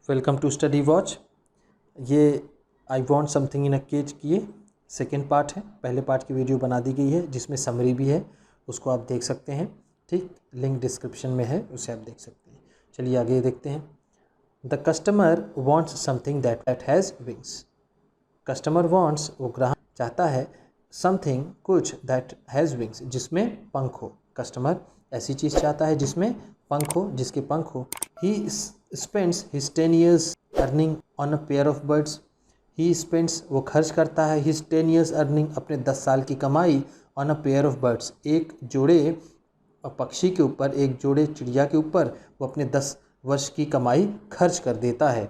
Welcome to study watch. ये I want something in a cage की second part है। पहले पार्ट की वीडियो बना दी गई है जिसमें समरी भी है, उसको आप देख सकते हैं। ठीक, लिंक डिस्क्रिप्शन में है, उसे आप देख सकते हैं। चलिए आगे देखते हैं। The customer wants something that has wings. Customer wants, वो ग्राहक चाहता है, समथिंग, कुछ, दैट हैज़ विंग्स, जिसमें पंख हो। कस्टमर ऐसी चीज़ चाहता है जिसमें पंख हो, जिसके पंख हो। He spends his 10 years earning on a pair of birds. He spends, वो खर्च करता है, हिज 10 years अर्निंग, अपने 10 साल की कमाई, on a pair of birds, एक जोड़े पक्षी के ऊपर, एक जोड़े चिड़िया के ऊपर वो अपने 10 वर्ष की कमाई खर्च कर देता है।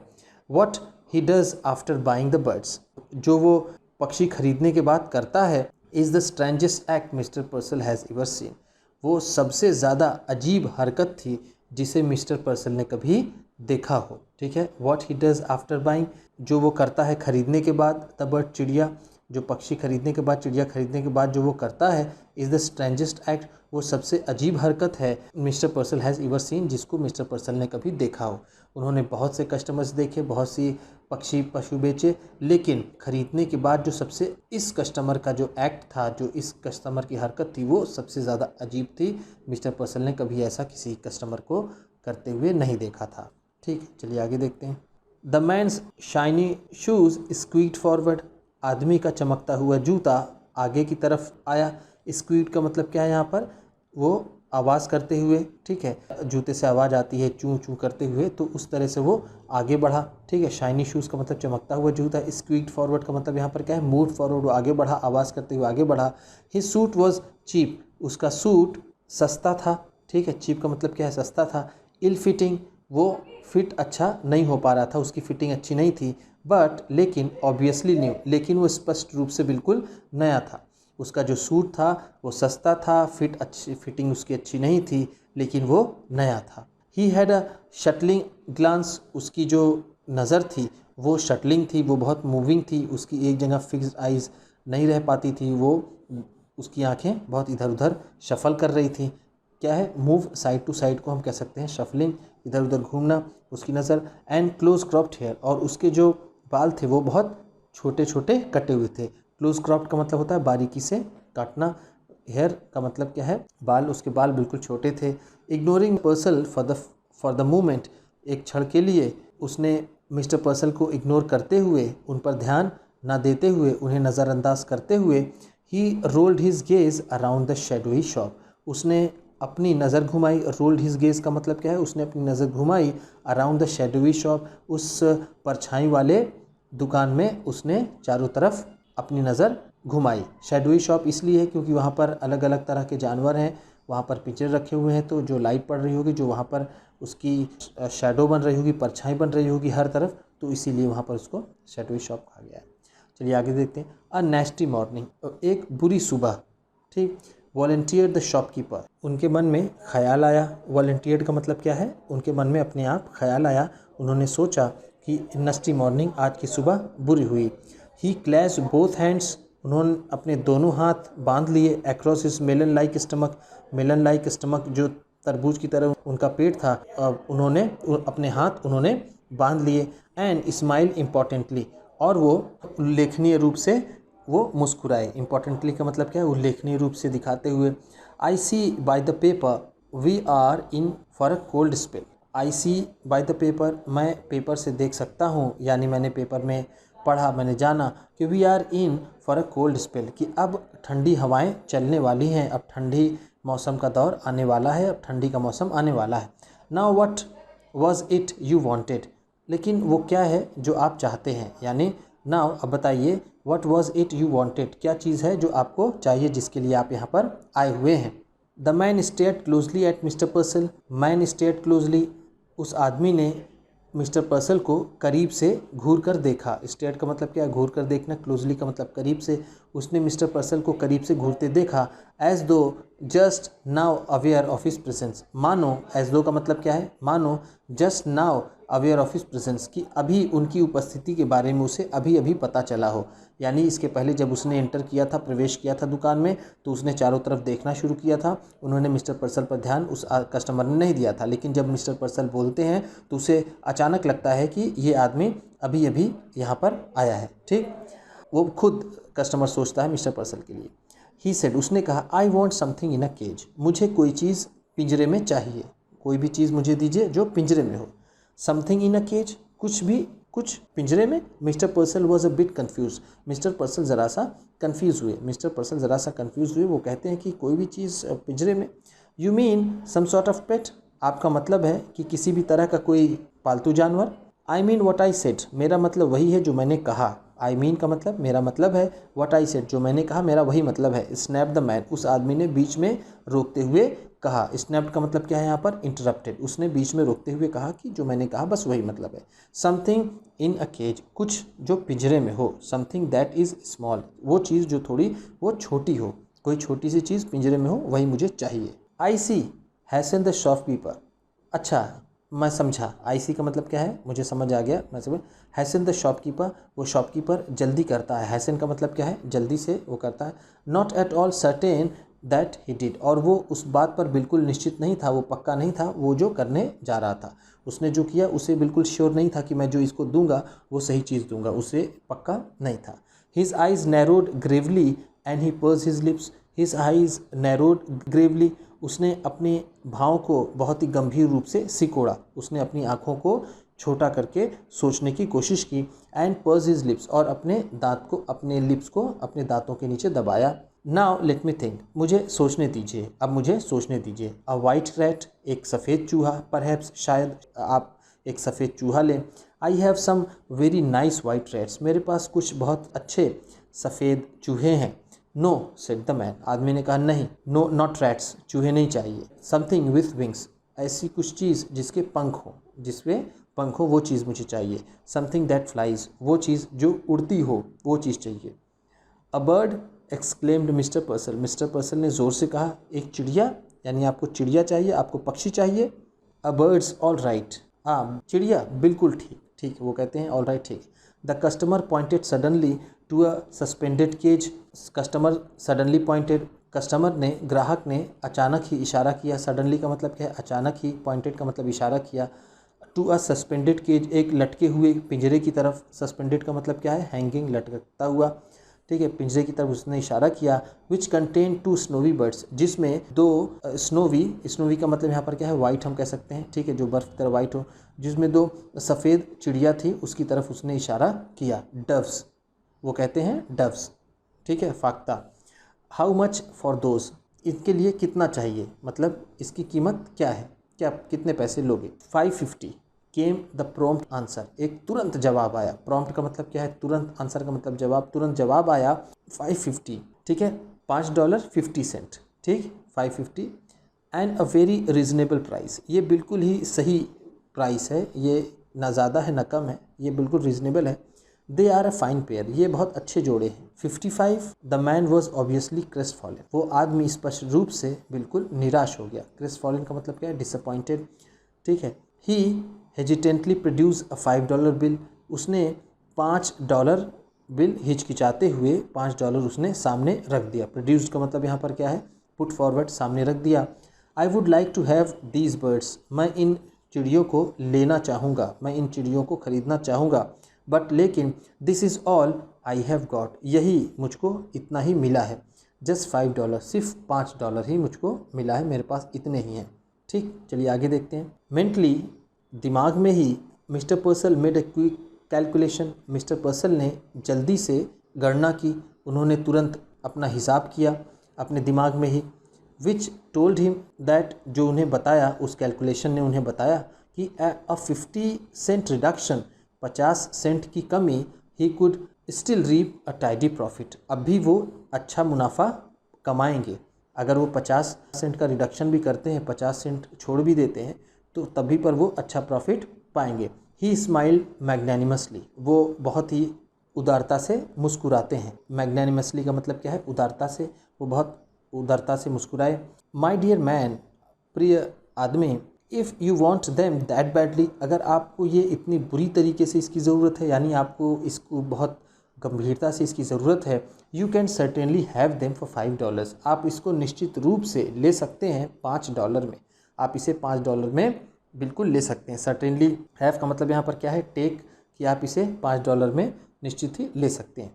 What he does after buying the birds, जो वो पक्षी खरीदने के बाद करता है, is the strangest act mister पर्सल has ever seen. वो सबसे ज़्यादा अजीब हरकत थी जिसे मिस्टर पर्सल ने कभी देखा हो। ठीक है, what he does after buying, जो वो करता है खरीदने के बाद, द बर्ड, चिड़िया, जो पक्षी खरीदने के बाद, चिड़िया खरीदने के बाद जो वो करता है, इज़ द स्ट्रेंजेस्ट एक्ट, वो सबसे अजीब हरकत है, मिस्टर पर्सल हैज़ एवर सीन, जिसको मिस्टर पर्सल ने कभी देखा हो। उन्होंने बहुत से कस्टमर्स देखे, बहुत सी पक्षी पशु बेचे, लेकिन खरीदने के बाद जो सबसे इस कस्टमर का जो एक्ट था, जो इस कस्टमर की हरकत थी, वो सबसे ज़्यादा अजीब थी। मिस्टर पर्सल ने कभी ऐसा किसी कस्टमर को करते हुए नहीं देखा था। ठीक है, चलिए आगे देखते हैं। The man's shiny shoes squeaked forward. आदमी का चमकता हुआ जूता आगे की तरफ आया। स्क्वीड का मतलब क्या है यहाँ पर? वो आवाज़ करते हुए, ठीक है, जूते से आवाज़ आती है चूं चूं करते हुए, तो उस तरह से वो आगे बढ़ा। ठीक है, शाइनी शूज़ का मतलब चमकता हुआ जूता। स्क्वीड फॉरवर्ड का मतलब यहाँ पर क्या है? मूव फॉरवर्ड, वो आगे बढ़ा, आवाज़ करते हुए आगे बढ़ा। हिज सूट वॉज चीप, उसका सूट सस्ता था। ठीक है, चीप का मतलब क्या है? सस्ता था। इल फिटिंग, वो फिट अच्छा नहीं हो पा रहा था, उसकी फिटिंग अच्छी नहीं थी। बट, लेकिन, ऑब्वियसली न्यू, लेकिन वो स्पष्ट रूप से बिल्कुल नया था। उसका जो सूट था वो सस्ता था, फिटिंग उसकी अच्छी नहीं थी, लेकिन वो नया था। He had a shuttling glance, उसकी जो नज़र थी वो शटलिंग थी, वो बहुत मूविंग थी, उसकी एक जगह फिक्स्ड आइज़ नहीं रह पाती थी, वो उसकी आंखें बहुत इधर उधर शफल कर रही थी। क्या है? मूव, साइड टू साइड को हम कह सकते हैं शफलिंग, इधर उधर घूमना, उसकी नज़र। एंड क्लोज क्रॉप्ड हेयर, और उसके जो बाल थे वो बहुत छोटे छोटे कटे हुए थे। क्लोज क्रॉप्ड का मतलब होता है बारीकी से काटना। हेयर का मतलब क्या है? बाल, उसके बाल बिल्कुल छोटे थे। इग्नोरिंग पर्सल फॉर द मोमेंट, एक क्षण के लिए उसने मिस्टर पर्सल को इग्नोर करते हुए, उन पर ध्यान ना देते हुए, उन्हें नज़रअंदाज करते हुए, he rolled his gaze around the shadowy shop, उसने अपनी नज़र घुमाई। रोल्ड हिज गेज का मतलब क्या है? उसने अपनी नज़र घुमाई अराउंड द शैडोई शॉप, उस परछाई वाले दुकान में उसने चारों तरफ अपनी नज़र घुमाई। शैडोई शॉप इसलिए है क्योंकि वहाँ पर अलग अलग तरह के जानवर हैं, वहाँ पर पिंजरे रखे हुए हैं, तो जो लाइट पड़ रही होगी, जो वहाँ पर उसकी शैडो बन रही होगी, परछाई बन रही होगी हर तरफ, तो इसीलिए वहाँ पर उसको शैडोई शॉप कहा गया है। चलिए आगे देखते हैं। अ नेस्टी मॉर्निंग, एक बुरी सुबह। ठीक, वॉलंटियर द शॉपकीपर, उनके मन में ख्याल आया। वॉलंटियर का मतलब क्या है? उनके मन में अपने आप ख्याल आया, उन्होंने सोचा कि नेस्टी मॉर्निंग, आज की सुबह बुरी हुई। ही क्लैश बोथ हैंड्स, उन्होंने अपने दोनों हाथ बांध लिए। Across his melon like stomach, melon like stomach जो तरबूज की तरह उनका पेट था, उन्होंने अपने हाथ उन्होंने बांध लिए। एंड स्माइल इम्पॉर्टेंटली, और वो उल्लेखनीय रूप से वो मुस्कुराए। इम्पॉर्टेंटली का मतलब क्या है? उल्लेखनीय रूप से दिखाते हुए। I see by the paper we are in for a cold spell. I see by the paper, मैं पेपर से देख सकता हूँ, यानी मैंने पेपर में पढ़ा, मैंने जाना कि we are in for a cold spell, कि अब ठंडी हवाएं चलने वाली हैं, अब ठंडी मौसम का दौर आने वाला है, अब ठंडी का मौसम आने वाला है। Now what was it you wanted, लेकिन वो क्या है जो आप चाहते हैं, यानी नाउ, अब बताइए, what was it you wanted, क्या चीज़ है जो आपको चाहिए, जिसके लिए आप यहाँ पर आए हुए हैं। The man stared closely at mister पर्सल, man stared closely, उस आदमी ने मिस्टर पर्सल को करीब से घूर कर देखा। स्टेयर का मतलब क्या है? घूर कर देखना। क्लोजली का मतलब करीब से। उसने मिस्टर पर्सल को करीब से घूरते देखा। एज दो just now aware of his presence, मानो, एज दो का मतलब क्या है? मानो, just now aware of his presence, कि अभी उनकी उपस्थिति के बारे में उसे अभी अभी पता चला हो। यानी इसके पहले जब उसने एंटर किया था, प्रवेश किया था दुकान में, तो उसने चारों तरफ देखना शुरू किया था। उन्होंने मिस्टर पर्सल पर ध्यान उस कस्टमर ने नहीं दिया था, लेकिन जब मिस्टर पर्सल बोलते हैं तो उसे अचानक लगता है कि ये आदमी अभी अभी यहाँ पर आया है। ठीक, वो खुद कस्टमर सोचता है मिस्टर पर्सल के लिए। ही सेड, उसने कहा, I want something in a cage, मुझे कोई चीज़ पिंजरे में चाहिए, कोई भी चीज़ मुझे दीजिए जो पिंजरे में हो। समथिंग इन अ केज, कुछ भी, कुछ पिंजरे में। Mister पर्सल was a bit confuse, mister पर्सल ज़रा सा कन्फ्यूज़ हुए, मिस्टर पर्सल ज़रा सा कन्फ्यूज़ हुए। वो कहते हैं कि कोई भी चीज़ पिंजरे में। You mean some sort of pet, आपका मतलब है कि किसी भी तरह का कोई पालतू जानवर। I mean what I said, मेरा मतलब वही है जो मैंने कहा। आई मीन का मतलब मेरा मतलब है, व्हाट आई सेड जो मैंने कहा मेरा वही मतलब है। स्नैप द मैन, उस आदमी ने बीच में रोकते हुए कहा। स्नैप्ड का मतलब क्या है यहाँ पर, इंटरप्टेड। उसने बीच में रोकते हुए कहा कि जो मैंने कहा बस वही मतलब है। समथिंग इन अ केज, कुछ जो पिंजरे में हो। समथिंग दैट इज़ स्मॉल, वो चीज़ जो थोड़ी वो छोटी हो, कोई छोटी सी चीज़ पिंजरे में हो, वही मुझे चाहिए। आई सी हैसन द शॉपकीपर, अच्छा मैं समझा। आई सी का मतलब क्या है, मुझे समझ आ गया, मैं समझ। हैसन द शॉपकीपर, वो शॉपकीपर जल्दी करता है। हैसन का मतलब क्या है, जल्दी से वो करता है। Not at all certain that he did, और वो उस बात पर बिल्कुल निश्चित नहीं था, वो पक्का नहीं था वो जो करने जा रहा था। उसने जो किया उसे बिल्कुल श्योर नहीं था कि मैं जो इसको दूंगा वो सही चीज़ दूंगा, उसे पक्का नहीं था। His eyes narrowed Gravely and he purse his lips, his eyes narrowed Gravely, उसने अपने भाव को बहुत ही गंभीर रूप से सिकोड़ा, उसने अपनी आँखों को छोटा करके सोचने की कोशिश की। एंड पर्स हिज लिप्स, और अपने दांत को, अपने लिप्स को अपने दांतों के नीचे दबाया। नाउ लेट मी थिंक, मुझे सोचने दीजिए, अब मुझे सोचने दीजिए। अ वाइट रैट, एक सफ़ेद चूहा, परहैप्स शायद आप एक सफ़ेद चूहा लें। I have some very nice white rats, मेरे पास कुछ बहुत अच्छे सफ़ेद चूहे हैं। नो सेड द मैन, आदमी ने कहा नहीं, नो नॉट रैट्स, चूहे नहीं चाहिए। समथिंग विथ विंग्स, ऐसी कुछ चीज़ जिसके पंख हो, जिसपे पंख हो वो चीज़ मुझे चाहिए। समथिंग दैट फ्लाइज, वो चीज़ जो उड़ती हो वो चीज़ चाहिए। A bird exclaimed mister पर्सल, mister Purcell ने ज़ोर से कहा, एक चिड़िया, यानी आपको चिड़िया चाहिए, आपको पक्षी चाहिए। अ बर्ड्स ऑल राइट, हाँ चिड़िया बिल्कुल ठीक, ठीक, वो कहते हैं ऑल राइट ठीक। The customer pointed suddenly to a suspended cage, customer suddenly pointed, customer ने, ग्राहक ने अचानक ही इशारा किया। सडनली का मतलब क्या है, अचानक ही, पॉइंटेड का मतलब इशारा किया। टू अ सस्पेंडेड केज, एक लटके हुए पिंजरे की तरफ। सस्पेंडेड का मतलब क्या है, हैंगिंग, लटकता हुआ, ठीक है, पिंजरे की तरफ उसने इशारा किया। Which contain two snowy birds, जिसमें दो स्नोवी, स्नोवी का मतलब यहाँ पर क्या है, वाइट हम कह सकते हैं, ठीक है, जो बर्फ़ की तरह वाइट हो, जिसमें दो सफ़ेद चिड़िया थी उसकी तरफ उसने इशारा किया। डव्स, वो कहते हैं डव्स, ठीक है, फाख्ता। हाउ मच फॉर दोज, इसके लिए कितना चाहिए, मतलब इसकी कीमत क्या है, क्या कितने पैसे लोगे। 550 केम द प्रॉम्प्ट आंसर, एक तुरंत जवाब आया। प्रॉम्प्ट का मतलब क्या है, तुरंत, आंसर का मतलब जवाब, तुरंत जवाब आया। 550, ठीक है, $5.50, ठीक, 550। And a very reasonable price, ये बिल्कुल ही सही प्राइस है, ये ना ज़्यादा है ना कम है, ये बिल्कुल रीज़नेबल है। They are a fine pair, ये बहुत अच्छे जोड़े हैं। 55 the man was obviously crestfallen, वो आदमी स्पष्ट रूप से बिल्कुल निराश हो गया। क्रेस्ट फॉलन का मतलब क्या है, डिसअपॉइंटेड, ठीक है। ही हेजिटेंटली प्रोड्यूस अ $5 बिल, उसने $5 बिल हिचकिचाते हुए $5 उसने सामने रख दिया। प्रोड्यूस का मतलब यहाँ पर क्या है, पुट फॉरवर्ड, सामने रख दिया। I would like to have these birds, मैं इन चिड़ियों को लेना चाहूँगा, मैं इन चिड़ियों को ख़रीदना चाहूँगा। बट लेकिन this is all I have got, यही मुझको इतना ही मिला है। जस्ट $5, सिर्फ $5 ही मुझको मिला है, मेरे पास इतने ही हैं। ठीक, चलिए आगे देखते हैं। मेंटली, दिमाग में ही, mister Purcell made a quick calculation, mister Purcell ने जल्दी से गणना की, उन्होंने तुरंत अपना हिसाब किया अपने दिमाग में ही। विच टोल्ड हिम दैट, जो उन्हें बताया, उस कैलकुलेशन ने उन्हें बताया कि अ 50 सेंट रिडक्शन, 50 सेंट की कमी, he could still reap a tidy profit, अब भी वो अच्छा मुनाफा कमाएंगे। अगर वो 50 सेंट का रिडक्शन भी करते हैं, 50 सेंट छोड़ भी देते हैं, तो तभी पर वो अच्छा प्रॉफिट पाएंगे। ही स्माइल्ड मैग्नैनिमसली, वो बहुत ही उदारता से मुस्कुराते हैं। मैग्नैनिमसली का मतलब क्या है, उदारता से, वो बहुत उदारता से मुस्कुराए। माय डियर मैन, प्रिय आदमी, if you want them that badly, अगर आपको ये इतनी बुरी तरीके से इसकी ज़रूरत है, यानी आपको इसको बहुत गंभीरता से इसकी ज़रूरत है, you can certainly have them for $5, आप इसको निश्चित रूप से ले सकते हैं $5 में। आप इसे $5 में बिल्कुल ले सकते हैं। सर्टेनली हैव का मतलब यहाँ पर क्या है, टेक, कि आप इसे $5 में निश्चित ही ले सकते हैं।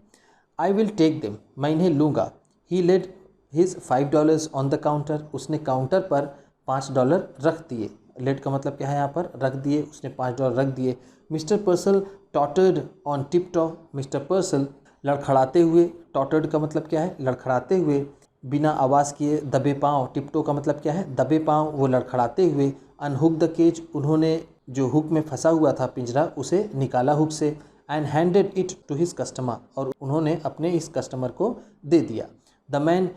आई विल टेक देम, मैं इन्हें लूँगा। He laid his $5 on the counter, उसने काउंटर पर $5 रख दिए। लेट का मतलब क्या है, यहाँ पर रख दिए, उसने $5 रख दिए। Mister Purcell tottered on tiptoe, mister Purcell लड़खड़ाते हुए, टॉटर्ड का मतलब क्या है, लड़खड़ाते हुए, बिना आवाज़ किए, दबे पाँव, टिपटो का मतलब क्या है, दबे पाँव, वो लड़खड़ाते हुए। अनहुक द केज, उन्होंने जो हुक में फंसा हुआ था पिंजरा उसे निकाला हुक से। And handed it to his customer, और उन्होंने अपने इस कस्टमर को दे दिया। The man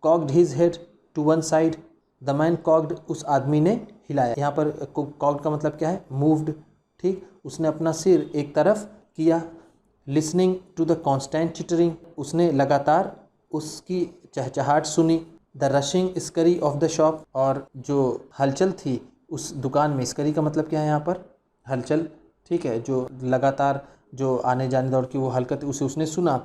cocked his head to one side, the man cocked, उस आदमी ने हिलाया। यहाँ पर कॉक्ड का मतलब क्या है, मूव्ड, ठीक, उसने अपना सिर एक तरफ किया। Listening to the constant chittering, उसने लगातार उसकी चहचहाट सुनी। The rushing scurry of the shop, और जो हलचल थी उस दुकान में, स्करी का मतलब क्या है यहाँ पर, हलचल, ठीक है, जो लगातार जो आने जाने दौड़ की वो हरकत, उसे उसने सुना।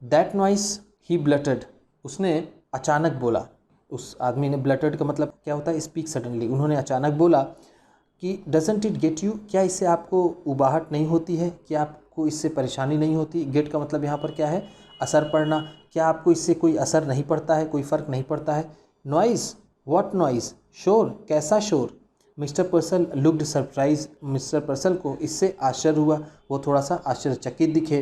दैट नॉइस ही ब्लटेड, उसने अचानक बोला, उस आदमी ने, ब्लटेड का मतलब क्या होता है, स्पीक सडनली, उन्होंने अचानक बोला कि डजंट इट गेट यू, क्या इससे आपको उबाहट नहीं होती है, क्या आपको इससे परेशानी नहीं होती। गेट का मतलब यहाँ पर क्या है, असर पड़ना, क्या आपको इससे कोई असर नहीं पड़ता है, कोई फ़र्क नहीं पड़ता है। नॉइज़, व्हाट नॉइज़, शोर, कैसा शोर। मिस्टर पर्सल लुक्ड सरप्राइज, मिस्टर पर्सल को इससे आश्चर्य हुआ, वो थोड़ा सा आश्चर्यचकित दिखे।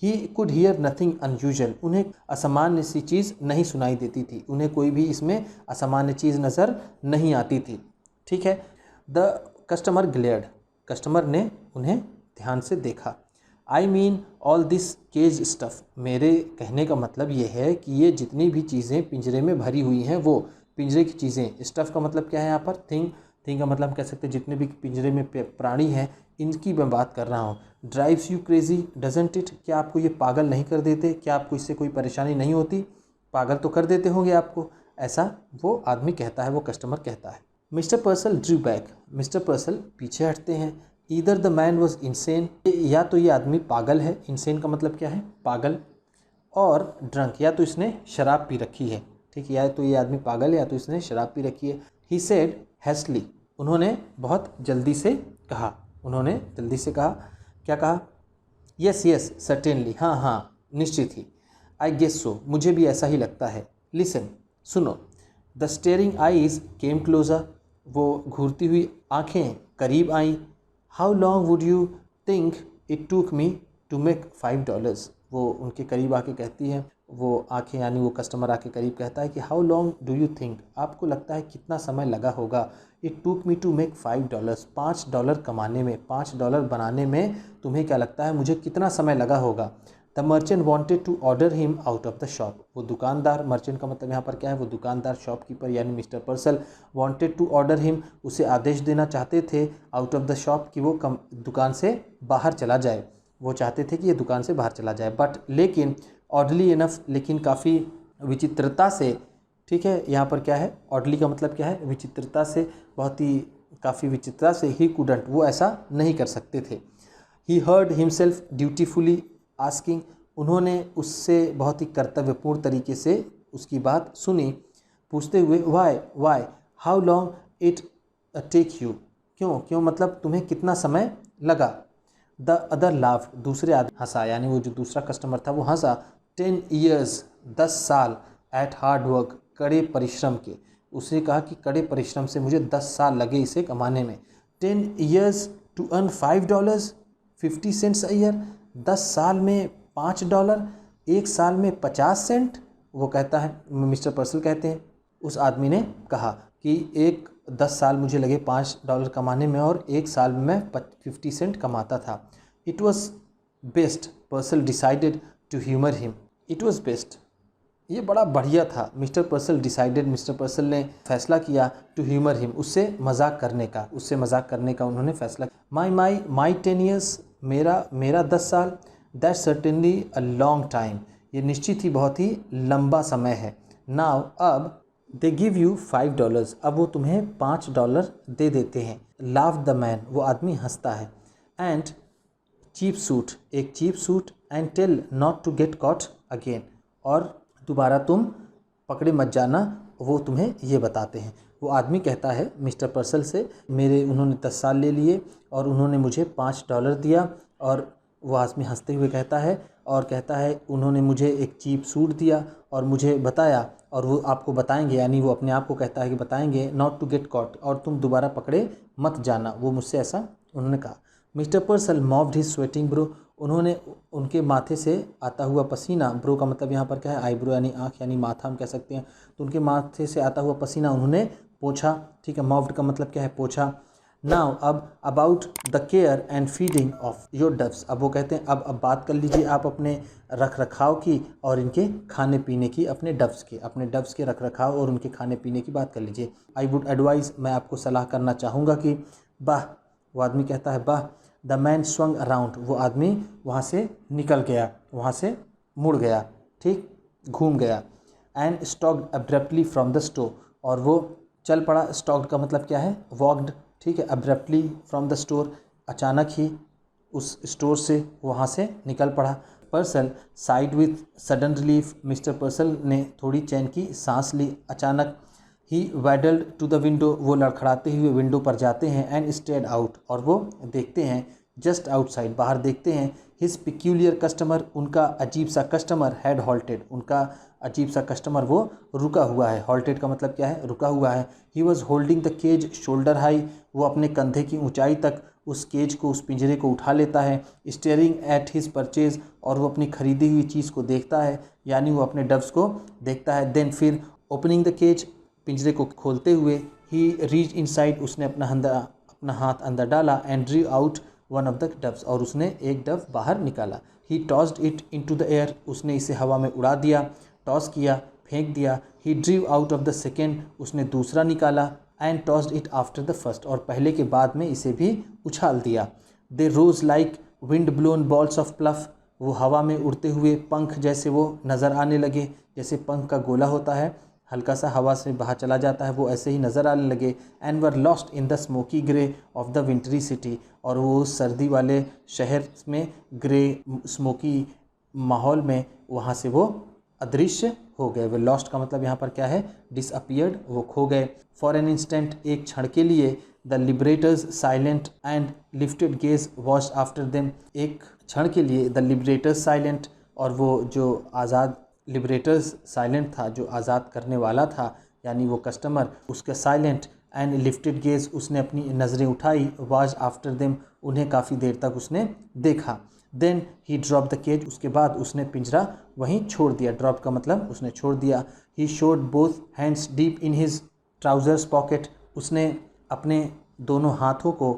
He could hear nothing unusual, उन्हें असामान्य सी चीज़ नहीं सुनाई देती थी, उन्हें कोई भी इसमें असामान्य चीज़ नज़र नहीं आती थी, ठीक है। द कस्टमर ग्लेयर्ड, कस्टमर ने उन्हें ध्यान से देखा। I mean all this cage stuff, मेरे कहने का मतलब ये है कि ये जितनी भी चीज़ें पिंजरे में भरी हुई हैं वो पिंजरे की चीज़ें, स्टफ़ का मतलब क्या है यहाँ पर, थिंग, थिंग का मतलब कह सकते हैं जितने भी पिंजरे में प्राणी हैं इनकी मैं बात कर रहा हूँ। Drives you crazy doesn't it, क्या आपको ये पागल नहीं कर देते, क्या आपको इससे कोई परेशानी नहीं होती, पागल तो कर देते होंगे आपको, ऐसा वो आदमी कहता है, वो कस्टमर कहता है। मिस्टर पर्सल ड्रू बैक, मिस्टर पर्सल पीछे हटते हैं। Either the man was insane, या तो ये आदमी पागल है, इंसेन का मतलब क्या है, पागल, और ड्रंक, या तो इसने शराब पी रखी है, ठीक है, या तो ये आदमी पागल है या तो इसने शराब पी रखी है। ही सेड हैस्टली, उन्होंने बहुत जल्दी से कहा, उन्होंने जल्दी से कहा, क्या कहा, यस यस सर्टेनली, हाँ हाँ निश्चित ही। आई गेस सो, मुझे भी ऐसा ही लगता है। लिसन, सुनो। The staring eyes came closer, वो घूरती हुई आँखें करीब आईं। How long would you think it took me to make $5, वो उनके करीब आके कहती है, वो आंखें यानी वो कस्टमर आके करीब कहता है कि how long do you think, आपको लगता है कितना समय लगा होगा, it took me to make $5, $5 कमाने में, $5 बनाने में तुम्हें क्या लगता है मुझे कितना समय लगा होगा। The merchant wanted to order him out of the shop, वो दुकानदार, मर्चेंट का मतलब यहाँ पर क्या है, वो दुकानदार, शॉपकीपर यानी mister Purcell, wanted to order him, उसे आदेश देना चाहते थे, आउट ऑफ द शॉप, कि वो दुकान से बाहर चला जाए, वो चाहते थे कि ये दुकान से बाहर चला जाए। बट लेकिन ऑडली इनफ, लेकिन काफ़ी विचित्रता से, ठीक है, यहाँ पर क्या है, ऑडली का मतलब क्या है, विचित्रता से, बहुत ही काफ़ी विचित्रता से, ही कुडंट, वो ऐसा नहीं कर सकते थे। ही हर्ड हिमसेल्फ ड्यूटीफुली आस्किंग, उन्होंने उससे बहुत ही कर्तव्यपूर्ण तरीके से उसकी बात सुनी, पूछते हुए, why how long it take you, क्यों क्यों मतलब तुम्हें कितना समय लगा। द अदर लाफ, दूसरे आदमी हंसा, यानी वो जो दूसरा कस्टमर था वो हंसा। 10 years, 10 साल, एट हार्ड वर्क, कड़े परिश्रम के, उसने कहा कि कड़े परिश्रम से मुझे 10 साल लगे इसे कमाने में। 10 years to earn $5, 50 cents a year, 10 साल में $5, एक साल में 50 सेंट, वो कहता है, मिस्टर पर्सल कहते हैं, उस आदमी ने कहा कि 10 साल मुझे लगे $5 कमाने में और एक साल में मैं 50 सेंट कमाता था। It was best, Purcell decided to humour him, it was best, ये बड़ा बढ़िया था। Mister Purcell decided, mister Purcell ने फैसला किया, टू ह्यूमर हिम, उससे मजाक करने का उन्होंने फैसला किया। माई 10 years, मेरा 10 साल, that certainly a long time, ये निश्चित ही बहुत ही लंबा समय है। नाउ, अब, दे गिव यू $5, अब वो तुम्हें $5 दे देते हैं। लाफ द मैन, वो आदमी हंसता है। एंड चीप सूट, एक cheap suit. And tell not to get caught again, और दोबारा तुम पकड़े मत जाना, वो तुम्हें ये बताते हैं। वो आदमी कहता है मिस्टर पर्सल से, उन्होंने 10 साल ले लिए और उन्होंने मुझे $5 दिया। और वो आदमी हंसते हुए कहता है उन्होंने मुझे एक चीप सूट दिया और मुझे बताया, और वो आपको बताएंगे, यानी वो अपने आप को कहता है कि बताएंगे, नॉट टू गेट कॉट, और तुम दोबारा पकड़े मत जाना, वो मुझसे ऐसा उन्होंने कहा। Mister Purcell mopped his sweating brow, उन्होंने उनके माथे से आता हुआ पसीना, ब्रो का मतलब यहाँ पर क्या है, आईब्रो यानी आँख यानी माथा हम कह सकते हैं, तो उनके माथे से आता हुआ पसीना उन्होंने पोंछा। ठीक है, मॉप्ड का मतलब क्या है, पोंछा। नाउ अब about the care and feeding of your doves, अब वो कहते हैं अब बात कर लीजिए आप अपने रख रखाव की और इनके खाने पीने की, अपने डव्स के रख रखाव और उनके खाने पीने की बात कर लीजिए। आई वुड एडवाइज़, मैं आपको सलाह करना चाहूँगा कि वाह, वो आदमी कहता है वाह। द मैन स्वंग अराउंड, वो आदमी वहाँ से निकल गया, वहाँ से मुड़ गया, ठीक, घूम गया। And stocked abruptly from the store, और वो चल पड़ा। स्टॉक्ड का मतलब क्या है, वॉक्ड, ठीक है। अब्रप्टली फ्रॉम द स्टोर, अचानक ही उस स्टोर से वहाँ से निकल पड़ा। पर्सल side with sudden relief, mister Purcell ने थोड़ी चैन की सांस ली अचानक। ही वैडल्ड टू द विंडो, वो लड़खड़ाते हुए विंडो पर जाते हैं। एंड स्टेड आउट, और वो देखते हैं जस्ट आउटसाइड, बाहर देखते हैं। हिज पिक्यूलियर कस्टमर, उनका अजीब सा कस्टमर, हैड हॉल्टेड, उनका अजीब सा कस्टमर वो रुका हुआ है। हॉल्टेड का मतलब क्या है, रुका हुआ है। He was holding the cage shoulder high, वो अपने कंधे की ऊंचाई तक उस केज को, उस पिंजरे को उठा लेता है। स्टेयरिंग एट हिज परचेज, और वो अपनी खरीदी हुई चीज़ को देखता है, यानी वो अपने डव्स को देखता है। देन फिर ओपनिंग द केज, पिंजरे को खोलते हुए, ही रीच इनसाइड, उसने अपना हाथ अंदर डाला। And drew out one of the doves, और उसने एक डव बाहर निकाला। He tossed it into the air, उसने इसे हवा में उड़ा दिया, टॉस किया, फेंक दिया। He drew out of the second, उसने दूसरा निकाला। And tossed it after the first, और पहले के बाद में इसे भी उछाल दिया। They rose like wind blown balls of fluff, वो हवा में उड़ते हुए पंख जैसे वो नज़र आने लगे, जैसे पंख का गोला होता है, हल्का सा हवा से बाहर चला जाता है, वो ऐसे ही नज़र आने लगे। And were lost in the smoky grey of the wintry city, और वो सर्दी वाले शहर में ग्रे स्मोकी माहौल में वहाँ से वो अदृश्य हो गए। वे लॉस्ट का मतलब यहाँ पर क्या है, डिसअपियर्ड, वो खो गए। फॉर एन इंस्टेंट, एक क्षण के लिए, the liberators silent and lifted gaze watched after them, एक क्षण के लिए द लिबरेटर्स साइलेंट, और वो जो आज़ाद लिबरेटर्स साइलेंट था, जो आज़ाद करने वाला था, यानी वो कस्टमर, उसका साइलेंट। एंड लिफ्टेड गेज, उसने अपनी नज़रें उठाई। वॉच आफ्टर देम, उन्हें काफ़ी देर तक उसने देखा। Then he drop the cage, उसके बाद उसने पिंजरा वहीं छोड़ दिया। ड्रॉप का मतलब उसने छोड़ दिया। He showed both hands deep in his trousers pocket, उसने अपने दोनों हाथों को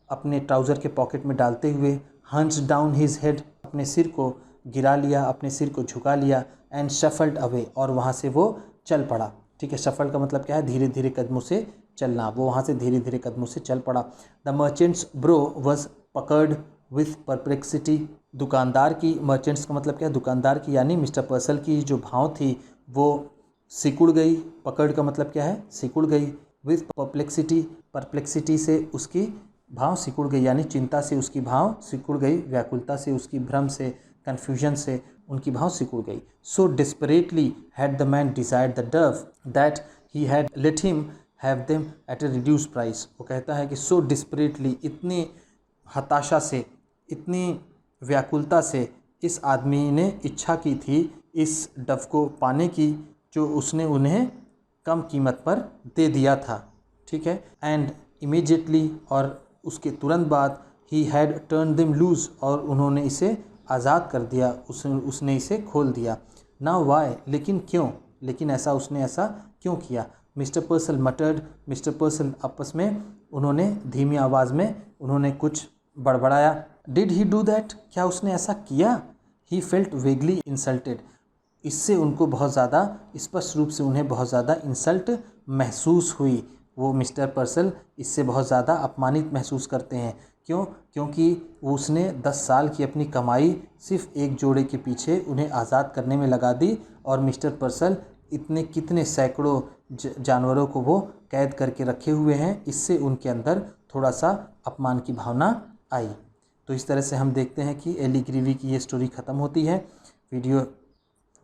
अपने ट्राउज़र के पॉकेट में डालते हुए, हंच डाउन हिज हेड, अपने सिर को गिरा लिया, अपने सिर को झुका लिया। एंड शफल्ड अवे, और वहाँ से वो चल पड़ा। ठीक है, शफल्ड का मतलब क्या है, धीरे धीरे कदमों से चलना, वो वहाँ से धीरे धीरे कदमों से चल पड़ा। The merchants bro was puckered with perplexity, दुकानदार की, मर्चेंट्स का मतलब क्या है, दुकानदार की, यानी मिस्टर पर्सल की जो भाव थी वो सिकुड़ गई। पकड़ का मतलब क्या है, सिकुड़ गई। विथ परप्लेक्सिटी, परप्लेक्सिटी से उसकी भाव सिकुड़ गई, यानी चिंता से उसकी भाव सिकुड़ गई, व्याकुलता से, उसकी भ्रम से, कन्फ्यूजन से उनकी भाव सिकुड़ गई। So desperately had the man desired the dove that he had let him have them at a reduce price, वो कहता है कि सो डिस्परेटली, इतनी हताशा से, इतनी व्याकुलता से इस आदमी ने इच्छा की थी इस डव को पाने की, जो उसने उन्हें कम कीमत पर दे दिया था। ठीक है, एंड इमीडिएटली, और उसके तुरंत बाद, he had turn them loose, और उन्होंने इसे आज़ाद कर दिया, उसने इसे खोल दिया। नाउ वाई, लेकिन क्यों, लेकिन उसने ऐसा क्यों किया। मिस्टर पर्सल मटर्ड, मिस्टर पर्सल आपस में उन्होंने धीमी आवाज़ में उन्होंने कुछ बड़बड़ाया। डिड ही डू दैट, क्या उसने ऐसा किया। ही फेल्ट वेगली इंसल्टेड, इससे उनको बहुत ज़्यादा, स्पष्ट रूप से उन्हें बहुत ज़्यादा इंसल्ट महसूस हुई। वो मिस्टर पर्सल इससे बहुत ज़्यादा अपमानित महसूस करते हैं। क्यों, क्योंकि उसने 10 साल की अपनी कमाई सिर्फ एक जोड़े के पीछे उन्हें आज़ाद करने में लगा दी, और मिस्टर पर्सल इतने कितने सैकड़ों जानवरों को वो कैद करके रखे हुए हैं, इससे उनके अंदर थोड़ा सा अपमान की भावना आई। तो इस तरह से हम देखते हैं कि एली ग्रीवी की ये स्टोरी ख़त्म होती है। वीडियो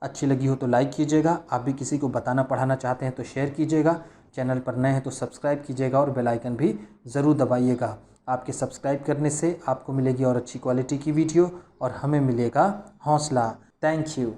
अच्छी लगी हो तो लाइक कीजिएगा, आप भी किसी को बताना पढ़ाना चाहते हैं तो शेयर कीजिएगा, चैनल पर नए हैं तो सब्सक्राइब कीजिएगा और बेल आइकन भी ज़रूर दबाइएगा। आपके सब्सक्राइब करने से आपको मिलेगी और अच्छी क्वालिटी की वीडियो और हमें मिलेगा हौसला। Thank you.